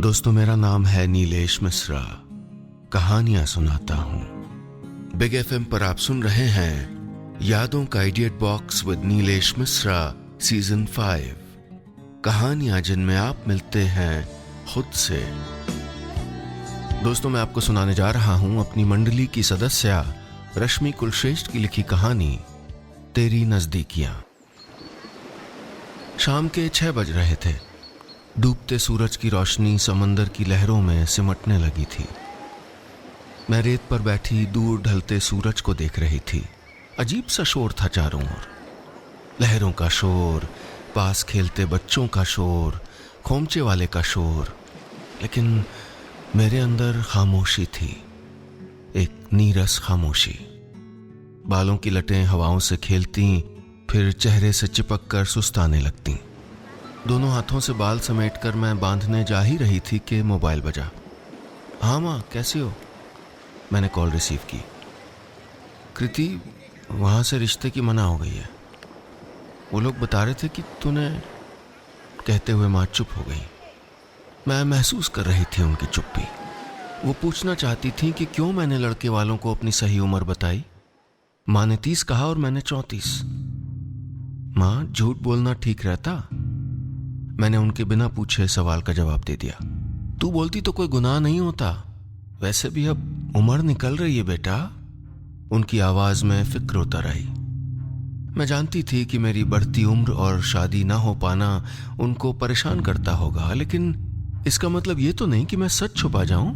दोस्तों, मेरा नाम है नीलेश मिश्रा। कहानियां सुनाता हूं। बिग एफएम पर आप सुन रहे हैं यादों का idiot box with Nilesh Mishra season 5। कहानियां जिनमें आप मिलते हैं खुद से। दोस्तों, मैं आपको सुनाने जा रहा हूं अपनी मंडली की सदस्या रश्मि कुलश्रेष्ठ की लिखी कहानी तेरी नजदीकियां। शाम के 6 बज रहे थे। डूबते सूरज की रोशनी समंदर की लहरों में सिमटने लगी थी। मैं रेत पर बैठी दूर ढलते सूरज को देख रही थी। अजीब सा शोर था चारों ओर। लहरों का शोर, पास खेलते बच्चों का शोर, खोमचे वाले का शोर। लेकिन मेरे अंदर खामोशी थी, एक नीरस खामोशी। बालों की लटें हवाओं से खेलती, फिर चेहरे से चिपक कर सुस्ताने लगती। दोनों हाथों से बाल समेटकर मैं बांधने जा ही रही थी कि मोबाइल बजा। हाँ माँ, कैसी हो? मैंने कॉल रिसीव की। कृति, वहाँ से रिश्ते की मना हो गई है। वो लोग बता रहे थे कि तूने, कहते हुए माँ चुप हो गई। मैं महसूस कर रही थी उनकी चुप्पी। वो पूछना चाहती थी कि क्यों मैंने लड़के वालों को अपनी सही उम्र बताई। माँ ने 30 कहा और मैंने 34। माँ, झूठ बोलना ठीक रहता? मैंने उनके बिना पूछे सवाल का जवाब दे दिया। तू बोलती तो कोई गुनाह नहीं होता। वैसे भी अब उम्र निकल रही है बेटा। उनकी आवाज में फिक्र उतर आई। मैं जानती थी कि मेरी बढ़ती उम्र और शादी ना हो पाना उनको परेशान करता होगा, लेकिन इसका मतलब ये तो नहीं कि मैं सच छुपा जाऊं।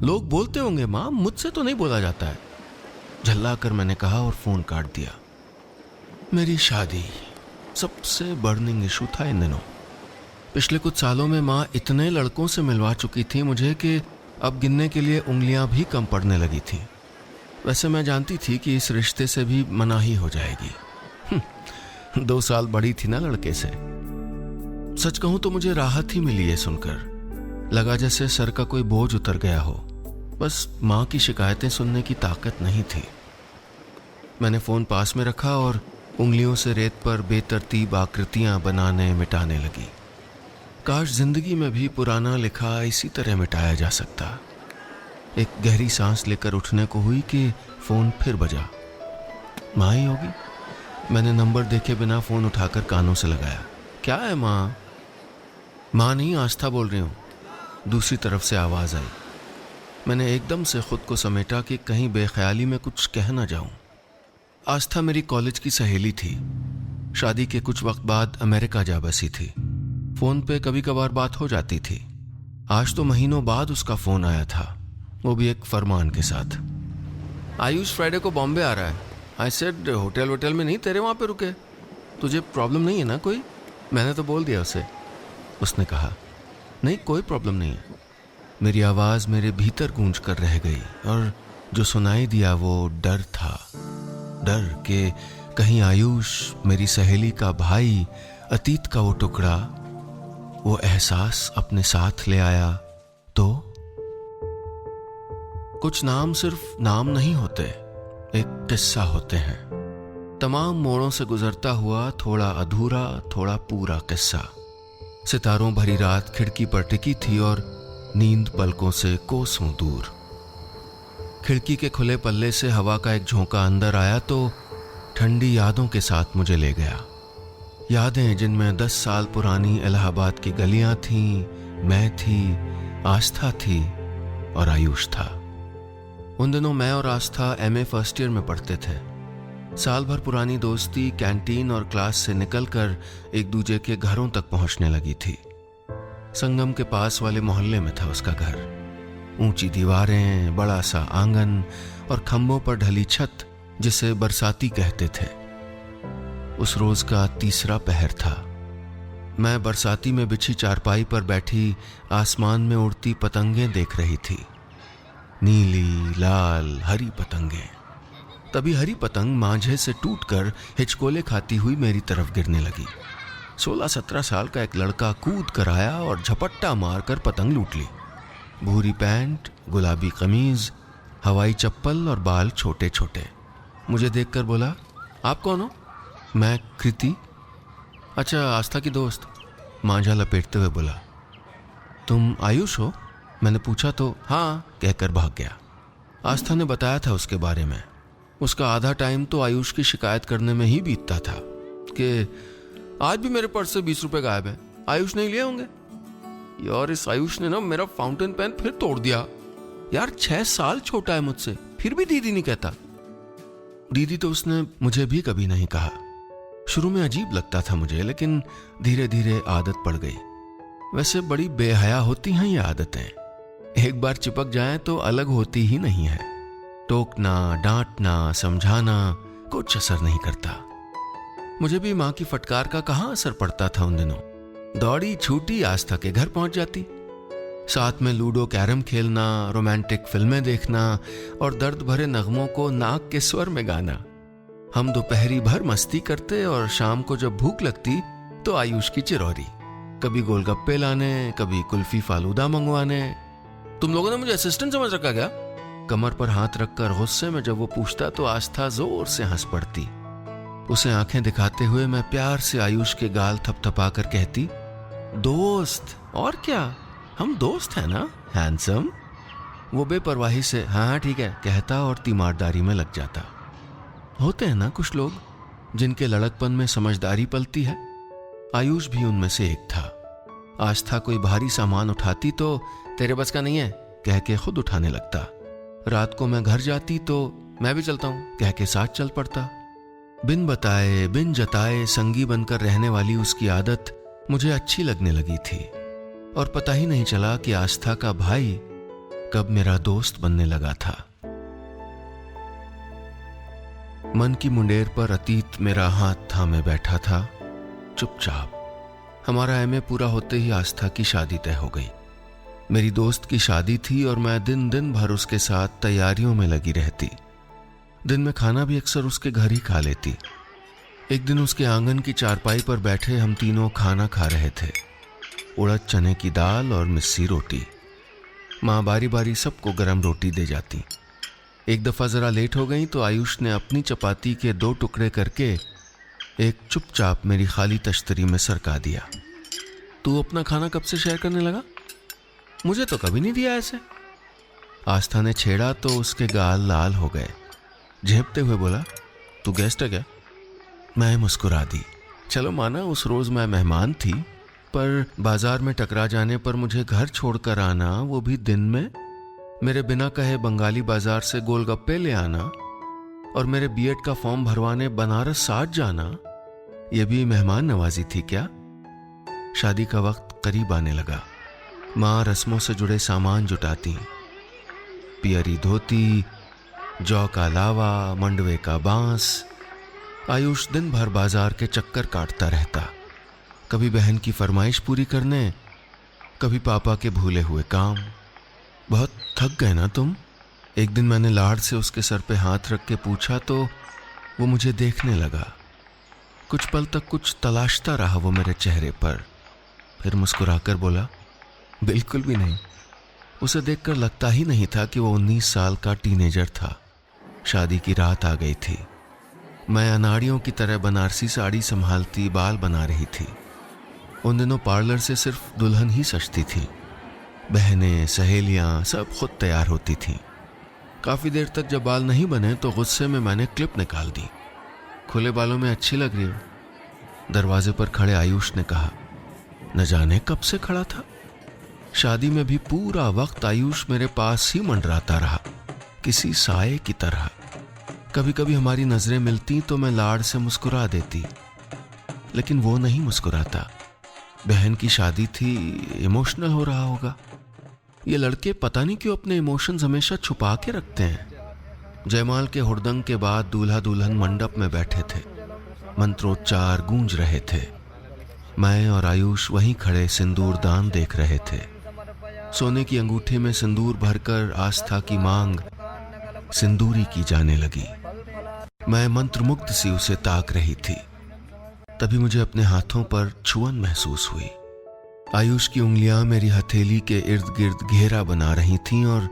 लोग बोलते होंगे माँ, मुझसे तो नहीं बोला जाता है। झल्लाकर मैंने कहा और फोन काट दिया। मेरी शादी सबसे बर्निंग इशू था इन दिनों। पिछले कुछ सालों में माँ इतने लड़कों से मिलवा चुकी थी मुझे कि अब गिनने के लिए उंगलियां भी कम पड़ने लगी थी। वैसे मैं जानती थी कि इस रिश्ते से भी मनाही हो जाएगी। 2 साल बड़ी थी ना लड़के से। सच कहूं तो मुझे राहत ही मिली है सुनकर। लगा जैसे सर का कोई बोझ उतर गया हो। बस माँ की शिकायतें सुनने की ताकत नहीं थी। मैंने फोन पास में रखा और उंगलियों से रेत पर बेतरतीब आकृतियां बनाने मिटाने लगी। काश जिंदगी में भी पुराना लिखा इसी तरह मिटाया जा सकता। एक गहरी सांस लेकर उठने को हुई कि फोन फिर बजा। माँ ही होगी। मैंने नंबर देखे बिना फोन उठाकर कानों से लगाया। क्या है माँ? माँ नहीं, आस्था बोल रही हूँ। दूसरी तरफ से आवाज आई। मैंने एकदम से खुद को समेटा कि कहीं बेख्याली में कुछ कह ना जाऊं। आस्था मेरी कॉलेज की सहेली थी। शादी के कुछ वक्त बाद अमेरिका जा बसी थी। फोन पे कभी कभार बात हो जाती थी। आज तो महीनों बाद उसका फोन आया था, वो भी एक फरमान के साथ। आयुष फ्राइडे को बॉम्बे आ रहा है। आई सेड होटल में नहीं, तेरे वहां पे रुके। तुझे प्रॉब्लम नहीं है ना कोई? मैंने तो बोल दिया उसे। उसने कहा, नहीं कोई प्रॉब्लम नहीं है। मेरी आवाज मेरे भीतर गूंज कर रह गई और जो सुनाई दिया वो डर था। डर के कहीं आयुष, मेरी सहेली का भाई, अतीत का वो टुकड़ा, वो एहसास अपने साथ ले आया तो। कुछ नाम सिर्फ नाम नहीं होते, एक किस्सा होते हैं। तमाम मोड़ों से गुजरता हुआ थोड़ा अधूरा थोड़ा पूरा किस्सा। सितारों भरी रात खिड़की पर टिकी थी और नींद पलकों से कोसों दूर। खिड़की के खुले पल्ले से हवा का एक झोंका अंदर आया तो ठंडी यादों के साथ मुझे ले गया। यादें जिनमें 10 साल पुरानी इलाहाबाद की गलियां थीं, मैं थी, आस्था थी और आयुष था। उन दिनों मैं और आस्था एमए फर्स्ट ईयर में पढ़ते थे। साल भर पुरानी दोस्ती कैंटीन और क्लास से निकलकर एक दूजे के घरों तक पहुंचने लगी थी। संगम के पास वाले मोहल्ले में था उसका घर। ऊंची दीवारें, बड़ा सा आंगन और खंभों पर ढली छत जिसे बरसाती कहते थे। उस रोज का तीसरा पहर था। मैं बरसाती में बिछी चारपाई पर बैठी आसमान में उड़ती पतंगें देख रही थी। नीली, लाल, हरी पतंगें। तभी हरी पतंग मांझे से टूटकर हिचकोले खाती हुई मेरी तरफ गिरने लगी। 16-17 साल का एक लड़का कूद कर आया और झपट्टा मारकर पतंग लूट ली। भूरी पैंट, गुलाबी कमीज, हवाई चप्पल और बाल छोटे छोटे। मुझे देखकर बोला, आप कौन हो? मैं कृति। अच्छा, आस्था की दोस्त। मांझा लपेटते हुए बोला। तुम आयुष हो? मैंने पूछा तो हाँ कहकर भाग गया। आस्था ने बताया था उसके बारे में। उसका आधा टाइम तो आयुष की शिकायत करने में ही बीतता था कि आज भी मेरे पर्स से 20 रुपए गायब है, आयुष नहीं लिए होंगे। यार इस आयुष ने ना मेरा फाउंटेन पेन फिर तोड़ दिया। यार 6 साल छोटा है मुझसे, फिर भी दीदी नहीं कहता। दीदी तो उसने मुझे भी कभी नहीं कहा। शुरू में अजीब लगता था मुझे, लेकिन धीरे धीरे आदत पड़ गई। वैसे बड़ी बेहया होती हैं ये आदतें, एक बार चिपक जाएं तो अलग होती ही नहीं है। टोकना, डांटना, समझाना कुछ असर नहीं करता। मुझे भी माँ की फटकार का कहाँ असर पड़ता था उन दिनों। दौड़ी छूटी आस्था के घर पहुंच जाती। साथ में लूडो, कैरम खेलना, रोमांटिक फिल्में देखना और दर्द भरे नगमों को नाक के स्वर में गाना। हम दोपहरी भर मस्ती करते और शाम को जब भूख लगती तो आयुष की चिरौरी, कभी गोलगप्पे लाने, कभी कुल्फी फालूदा मंगवाने। तुम लोगों ने मुझे असिस्टेंट समझ रखा क्या? कमर पर हाथ रखकर गुस्से में जब वो पूछता तो आस्था जोर से हंस पड़ती। उसे आंखें दिखाते हुए मैं प्यार से आयुष के गाल थपथपा कर कहती, दोस्त, और क्या, हम दोस्त हैं ना हैंडसम। वो बेपरवाही से हाँ ठीक है कहता और तीमारदारी में लग जाता। होते हैं ना कुछ लोग जिनके लड़कपन में समझदारी पलती है। आयुष भी उनमें से एक था। आस्था कोई भारी सामान उठाती तो तेरे बस का नहीं है कह के खुद उठाने लगता। रात को मैं घर जाती तो मैं भी चलता हूं कह के साथ चल पड़ता। बिन बताए बिन जताए संगी बनकर रहने वाली उसकी आदत मुझे अच्छी लगने लगी थी और पता ही नहीं चला कि आस्था का भाई कब मेरा दोस्त बनने लगा था। मन की मुंडेर पर अतीत मेरा हाथ थामे बैठा था चुपचाप। हमारा एमए पूरा होते ही आस्था की शादी तय हो गई। मेरी दोस्त की शादी थी और मैं दिन दिन भर उसके साथ तैयारियों में लगी रहती। दिन में खाना भी अक्सर उसके घर ही खा लेती। एक दिन उसके आंगन की चारपाई पर बैठे हम तीनों खाना खा रहे थे, उड़द चने की दाल और मिस्सी रोटी। माँ बारी बारी सबको गरम रोटी दे जाती। एक दफा जरा लेट हो गई तो आयुष ने अपनी चपाती के 2 टुकड़े करके एक चुपचाप मेरी खाली तश्तरी में सरका दिया। तू अपना खाना कब से शेयर करने लगा? मुझे तो कभी नहीं दिया ऐसे। आस्था ने छेड़ा तो उसके गाल लाल हो गए। झेपते हुए बोला, तू गेस्ट है क्या? मैं मुस्कुरा दी। चलो माना उस रोज मैं मेहमान थी, पर बाजार में टकरा जाने पर मुझे घर छोड़कर आना, वो भी दिन में, मेरे बिना कहे बंगाली बाजार से गोलगप्पे ले आना और मेरे बीएड का फॉर्म भरवाने बनारस साथ जाना, यह भी मेहमान नवाजी थी क्या? शादी का वक्त करीब आने लगा। माँ रस्मों से जुड़े सामान जुटाती, पियरी धोती, जौ का लावा, मंडवे का बांस। आयुष दिन भर बाजार के चक्कर काटता रहता, कभी बहन की फरमाइश पूरी करने, कभी पापा के भूले हुए काम। बहुत थक गए ना तुम? एक दिन मैंने लाड़ से उसके सर पे हाथ रख के पूछा तो वो मुझे देखने लगा। कुछ पल तक कुछ तलाशता रहा वो मेरे चेहरे पर, फिर मुस्कुराकर बोला, बिल्कुल भी नहीं। उसे देखकर लगता ही नहीं था कि वो 19 साल का टीनेजर था। शादी की रात आ गई थी। मैं अनाड़ियों की तरह बनारसी साड़ी संभालती बाल बना रही थी। उन दिनों पार्लर से सिर्फ दुल्हन ही सजती थी। बहनें, सहेलियां सब खुद तैयार होती थीं। काफी देर तक जब बाल नहीं बने तो गुस्से में मैंने क्लिप निकाल दी। खुले बालों में अच्छी लग रही हो। दरवाजे पर खड़े आयुष ने कहा। न जाने कब से खड़ा था। शादी में भी पूरा वक्त आयुष मेरे पास ही मंडराता रहा, किसी साये की तरह। कभी कभी हमारी नजरें मिलती तो मैं लाड़ से मुस्कुरा देती, लेकिन वो नहीं मुस्कुराता। बहन की शादी थी, इमोशनल हो रहा होगा। ये लड़के पता नहीं क्यों अपने इमोशंस हमेशा छुपा के रखते हैं। जयमाल के हुड़दंग के बाद दूल्हा दुल्हन मंडप में बैठे थे। मंत्रोच्चार गूंज रहे थे। मैं और आयुष वहीं खड़े सिंदूर दान देख रहे थे। सोने की अंगूठी में सिंदूर भरकर आस्था की मांग सिंदूरी की जाने लगी। मैं मंत्रमुग्ध सी उसे ताक रही थी। तभी मुझे अपने हाथों पर छुअन महसूस हुई। आयुष की उंगलियां मेरी हथेली के इर्द गिर्द घेरा बना रही थीं और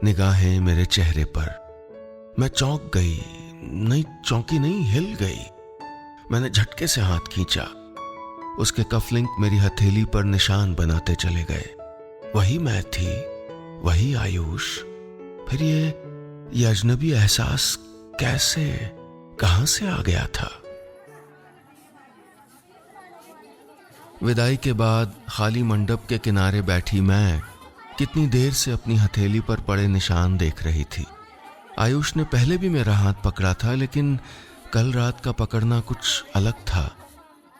निगाहें मेरे चेहरे पर। मैं चौंक गई, नहीं चौंकी नहीं, हिल गई। मैंने झटके से हाथ खींचा। उसके कफलिंक मेरी हथेली पर निशान बनाते चले गए। वही मैं थी, वही आयुष। फिर ये अजनबी एहसास कैसे, कहां से आ गया था? विदाई के बाद खाली मंडप के किनारे बैठी मैं कितनी देर से अपनी हथेली पर पड़े निशान देख रही थी। आयुष ने पहले भी मेरा हाथ पकड़ा था, लेकिन कल रात का पकड़ना कुछ अलग था,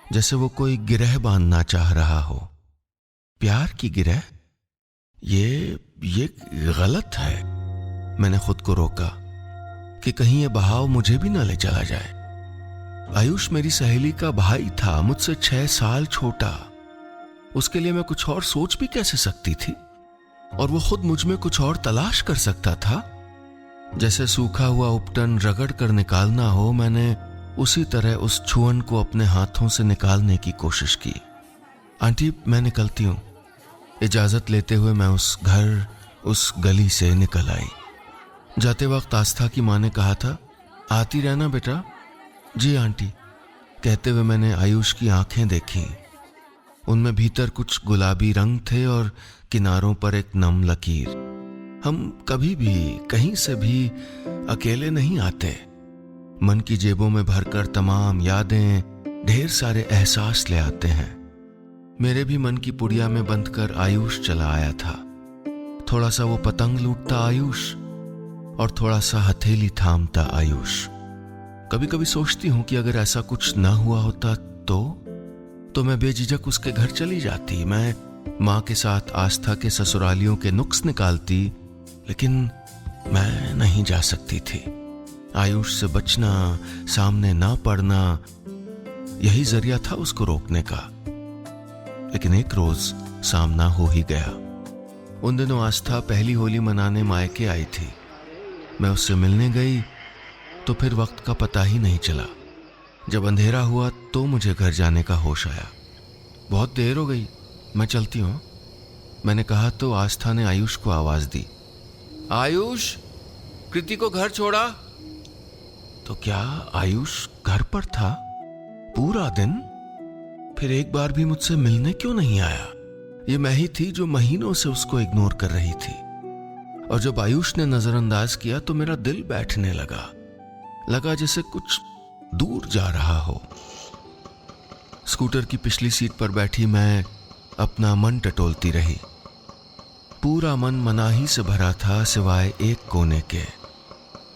जैसे वो कोई गिरह बांधना चाह रहा हो। प्यार की गिरह? ये गलत है। मैंने खुद को रोका कि कहीं ये बहाव मुझे भी ना ले चला जाए। आयुष मेरी सहेली का भाई था, मुझसे 6 साल छोटा। उसके लिए मैं कुछ और सोच भी कैसे सकती थी? और वो खुद मुझ में कुछ और तलाश कर सकता था। जैसे सूखा हुआ उपटन रगड़ कर निकालना हो, मैंने उसी तरह उस छुअन को अपने हाथों से निकालने की कोशिश की। आंटी, मैं निकलती हूं। इजाजत लेते हुए मैं उस घर, उस गली से निकल आई। जाते वक्त आस्था की माँ ने कहा था, आती रहना बेटा। जी आंटी, कहते हुए मैंने आयुष की आंखें देखी। उनमें भीतर कुछ गुलाबी रंग थे और किनारों पर एक नम लकीर। हम कभी भी कहीं से भी अकेले नहीं आते। मन की जेबों में भरकर तमाम यादें, ढेर सारे एहसास ले आते हैं। मेरे भी मन की पुड़िया में बंद कर आयुष चला आया था। थोड़ा सा वो पतंग लूटता आयुष और थोड़ा सा हथेली थामता आयुष। कभी कभी सोचती हूं कि अगर ऐसा कुछ ना हुआ होता तो मैं बेझिझक उसके घर चली जाती। मैं माँ के साथ आस्था के ससुरालियों के नुक्स निकालती, लेकिन मैं नहीं जा सकती थी। आयुष से बचना, सामने ना पड़ना, यही जरिया था उसको रोकने का। लेकिन एक रोज सामना हो ही गया। उन दिनों आस्था पहली होली मनाने मायके आई थी। मैं उससे मिलने गई तो फिर वक्त का पता ही नहीं चला। जब अंधेरा हुआ तो मुझे घर जाने का होश आया। बहुत देर हो गई, मैं चलती हूं, मैंने कहा तो आस्था ने आयुष को आवाज दी, आयुष, कृति को घर छोड़ा। तो क्या आयुष घर पर था पूरा दिन? फिर एक बार भी मुझसे मिलने क्यों नहीं आया? ये मैं ही थी जो महीनों से उसको इग्नोर कर रही थी। और जब आयुष ने नजरअंदाज किया तो मेरा दिल बैठने लगा जैसे कुछ दूर जा रहा हो। स्कूटर की पिछली सीट पर बैठी मैं अपना मन टटोलती रही। पूरा मन मनाही से भरा था सिवाय एक कोने के,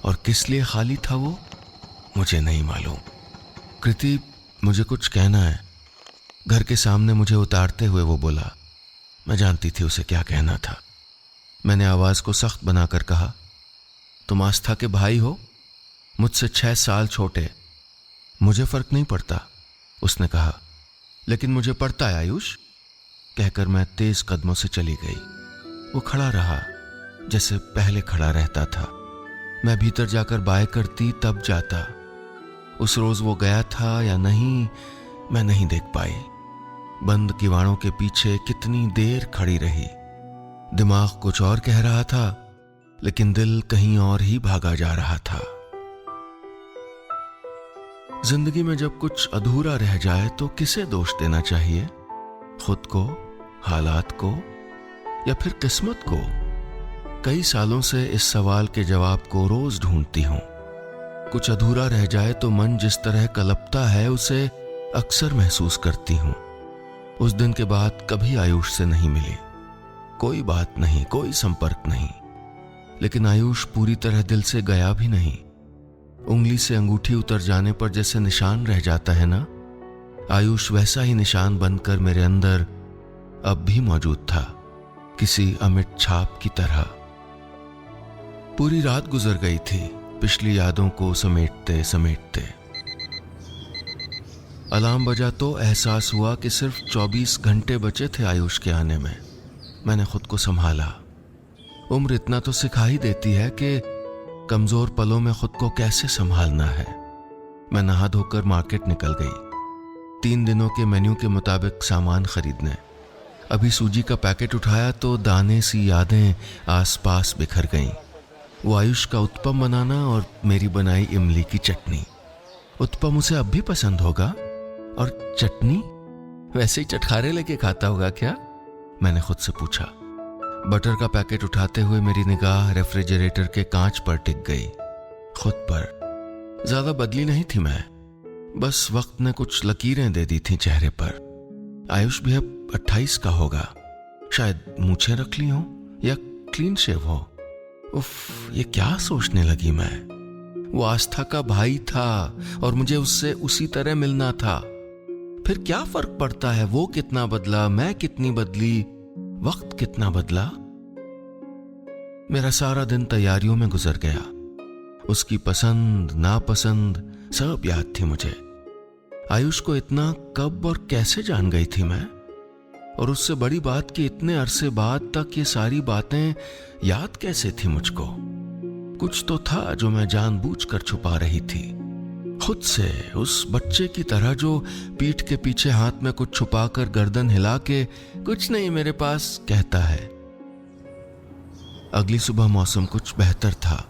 और किस लिए खाली था वो मुझे नहीं मालूम। कृति, मुझे कुछ कहना है। घर के सामने मुझे उतारते हुए वो बोला। मैं जानती थी उसे क्या कहना था। मैंने आवाज को सख्त बनाकर कहा, तुम आस्था के भाई हो, मुझसे 6 साल छोटे। मुझे फर्क नहीं पड़ता, उसने कहा। लेकिन मुझे पड़ता है आयुष, कहकर मैं तेज कदमों से चली गई। वो खड़ा रहा जैसे पहले खड़ा रहता था। मैं भीतर जाकर बाय करती तब जाता। उस रोज वो गया था या नहीं, मैं नहीं देख पाई। बंद किवाड़ों के पीछे कितनी देर खड़ी रही। दिमाग कुछ और कह रहा था, लेकिन दिल कहीं और ही भागा जा रहा था। जिंदगी में जब कुछ अधूरा रह जाए तो किसे दोष देना चाहिए? खुद को, हालात को, या फिर किस्मत को? कई सालों से इस सवाल के जवाब को रोज ढूंढती हूं। कुछ अधूरा रह जाए तो मन जिस तरह कलपता है उसे अक्सर महसूस करती हूं। उस दिन के बाद कभी आयुष से नहीं मिली। कोई बात नहीं, कोई संपर्क नहीं। लेकिन आयुष पूरी तरह दिल से गया भी नहीं। उंगली से अंगूठी उतर जाने पर जैसे निशान रह जाता है ना, आयुष वैसा ही निशान बनकर मेरे अंदर अब भी मौजूद था, किसी अमिट छाप की तरह। पूरी रात गुजर गई थी पिछली यादों को समेटते समेटते। अलार्म बजा तो एहसास हुआ कि सिर्फ 24 घंटे बचे थे आयुष के आने में। मैंने खुद को संभाला। उम्र इतना तो सिखा ही देती है कि कमजोर पलों में खुद को कैसे संभालना है। मैं नहा धोकर मार्केट निकल गई, 3 दिनों के मेन्यू के मुताबिक सामान खरीदने। अभी सूजी का पैकेट उठाया तो दाने सी यादें आसपास बिखर गईं। वो आयुष का उत्पम बनाना और मेरी बनाई इमली की चटनी। उत्पम उसे अब भी पसंद होगा, और चटनी वैसे ही चटखारे लेके खाता होगा क्या? मैंने खुद से पूछा। बटर का पैकेट उठाते हुए मेरी निगाह रेफ्रिजरेटर के कांच पर टिक गई, खुद पर। ज्यादा बदली नहीं थी मैं, बस वक्त ने कुछ लकीरें दे दी थी चेहरे पर। आयुष भी अब 28 का होगा, शायद मूछें रख ली हो या क्लीन शेव हो। उफ, ये क्या सोचने लगी मैं। वो आस्था का भाई था और मुझे उससे उसी तरह मिलना था। फिर क्या फर्क पड़ता है वो कितना बदला, मैं कितनी बदली, वक्त कितना बदला। मेरा सारा दिन तैयारियों में गुजर गया। उसकी पसंद नापसंद सब याद थी मुझे। आयुष को इतना कब और कैसे जान गई थी मैं, और उससे बड़ी बात कि इतने अरसे बाद तक ये सारी बातें याद कैसे थी मुझको। कुछ तो था जो मैं जानबूझकर छुपा रही थी खुद से, उस बच्चे की तरह जो पीठ के पीछे हाथ में कुछ छुपाकर गर्दन हिला के कुछ नहीं मेरे पास कहता है। अगली सुबह मौसम कुछ बेहतर था।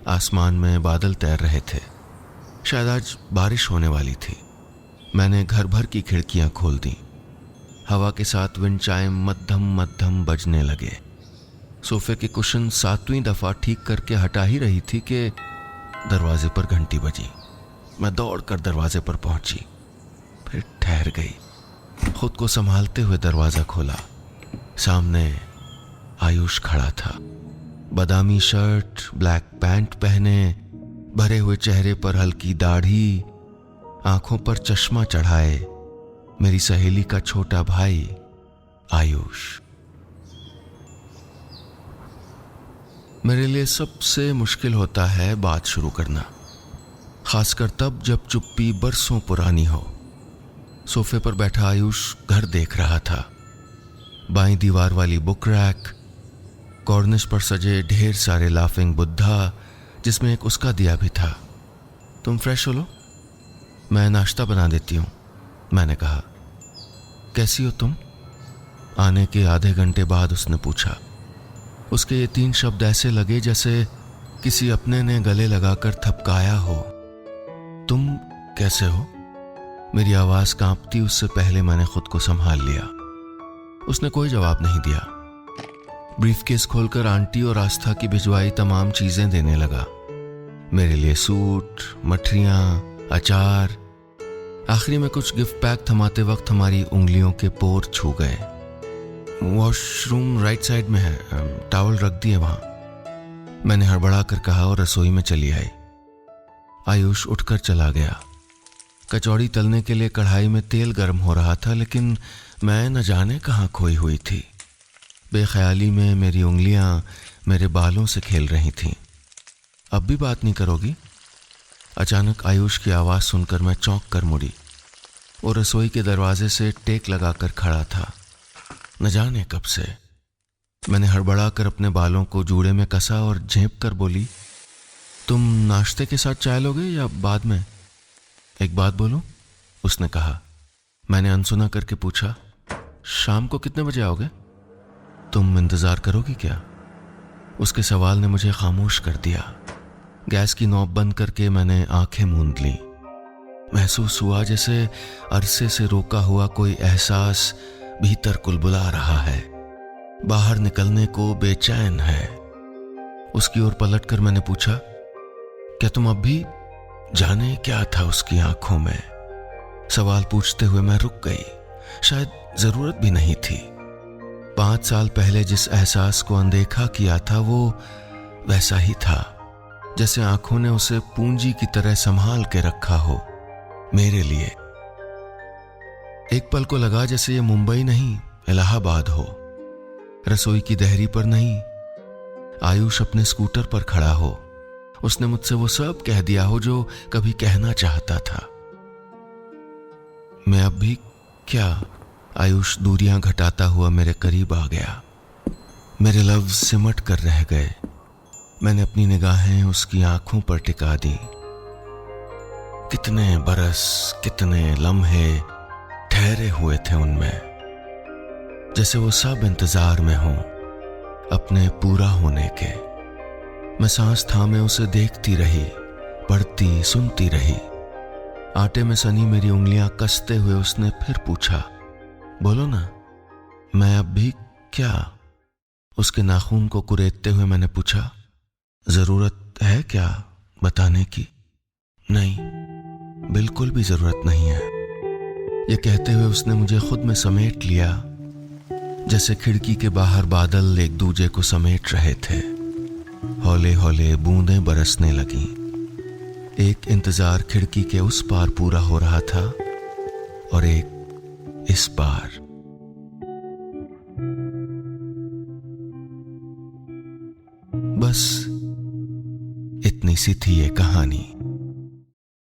आसमान में बादल तैर रहे थे, शायद आज बारिश होने वाली थी। मैंने घर भर की खिड़कियां खोल दी। हवा के साथ विंड चाइम मध्यम मध्यम बजने लगे। सोफे के कुशन 7वीं दफा ठीक करके हटा ही रही थी कि दरवाजे पर घंटी बजी। मैं दौड़कर दरवाजे पर पहुंची, फिर ठहर गई। खुद को संभालते हुए दरवाजा खोला। सामने आयुष खड़ा था, बादामी शर्ट, ब्लैक पैंट पहने, भरे हुए चेहरे पर हल्की दाढ़ी, आंखों पर चश्मा चढ़ाए। मेरी सहेली का छोटा भाई आयुष। मेरे लिए सबसे मुश्किल होता है बात शुरू करना, खासकर तब जब चुप्पी बरसों पुरानी हो। सोफे पर बैठा आयुष घर देख रहा था। बाईं दीवार वाली बुक रैक, कॉर्निश पर सजे ढेर सारे लाफिंग बुद्धा, जिसमें एक उसका दिया भी था। तुम फ्रेश हो लो, मैं नाश्ता बना देती हूं, मैंने कहा। कैसी हो तुम? आने के आधे घंटे बाद उसने पूछा। उसके ये 3 शब्द ऐसे लगे जैसे किसी अपने ने गले लगाकर थपकाया हो। तुम कैसे हो? मेरी आवाज कांपती उससे पहले मैंने खुद को संभाल लिया। उसने कोई जवाब नहीं दिया। ब्रीफकेस खोलकर आंटी और आस्था की भिजवाई तमाम चीजें देने लगा। मेरे लिए सूट, मठरियां, अचार। आखिरी में कुछ गिफ्ट पैक थमाते वक्त हमारी उंगलियों के पोर छू गए। वॉशरूम राइट साइड में है, टॉवल रख दिए वहां, मैंने हड़बड़ा कर कहा और रसोई में चली आई। आयुष उठकर चला गया। कचौड़ी तलने के लिए कढ़ाई में तेल गर्म हो रहा था, लेकिन मैं न जाने कहां खोई हुई थी। बेख्याली में मेरी उंगलियां मेरे बालों से खेल रही थीं। अब भी बात नहीं करोगी? अचानक आयुष की आवाज सुनकर मैं चौंक कर मुड़ी। वो रसोई के दरवाजे से टेक लगाकर खड़ा था, न जाने कब से। मैंने हड़बड़ा कर अपने बालों को जूड़े में कसा और झेप कर बोली, तुम नाश्ते के साथ चाय लोगे या बाद में? एक बात बोलूं? उसने कहा। मैंने अनसुना करके पूछा, शाम को कितने बजे आओगे? तुम इंतजार करोगी क्या? उसके सवाल ने मुझे खामोश कर दिया। गैस की नॉब बंद करके मैंने आंखें मूंद ली। महसूस हुआ जैसे अरसे से रोका हुआ कोई एहसास भीतर कुलबुला रहा है, बाहर निकलने को बेचैन है। उसकी ओर पलटकर मैंने पूछा, क्या तुम अब भी? जाने क्या था उसकी आंखों में। सवाल पूछते हुए मैं रुक गई। शायद जरूरत भी नहीं थी। 5 साल पहले जिस एहसास को अनदेखा किया था वो वैसा ही था, जैसे आंखों ने उसे पूंजी की तरह संभाल के रखा हो मेरे लिए। एक पल को लगा जैसे ये मुंबई नहीं इलाहाबाद हो, रसोई की देहरी पर नहीं, आयुष अपने स्कूटर पर खड़ा हो। उसने मुझसे वो सब कह दिया हो जो कभी कहना चाहता था। मैं अब भी क्या? आयुष दूरियां घटाता हुआ मेरे करीब आ गया। मेरे लफ्ज सिमट कर रह गए। मैंने अपनी निगाहें उसकी आंखों पर टिका दी। कितने बरस, कितने लम्हे ठहरे हुए थे उनमें, जैसे वो सब इंतजार में हों अपने पूरा होने के। मैं सांस थामे उसे देखती रही, पढ़ती सुनती रही। आटे में सनी मेरी उंगलियां कसते हुए उसने फिर पूछा, बोलो ना, मैं अब भी क्या? उसके नाखून को कुरेदते हुए मैंने पूछा, जरूरत है क्या बताने की? नहीं, बिल्कुल भी जरूरत नहीं है। यह कहते हुए उसने मुझे खुद में समेट लिया, जैसे खिड़की के बाहर बादल एक दूजे को समेट रहे थे। हौले हौले बूंदें बरसने लगीं। एक इंतजार खिड़की के उस पार पूरा हो रहा था और एक इस पार। बस इतनी सी थी ये कहानी।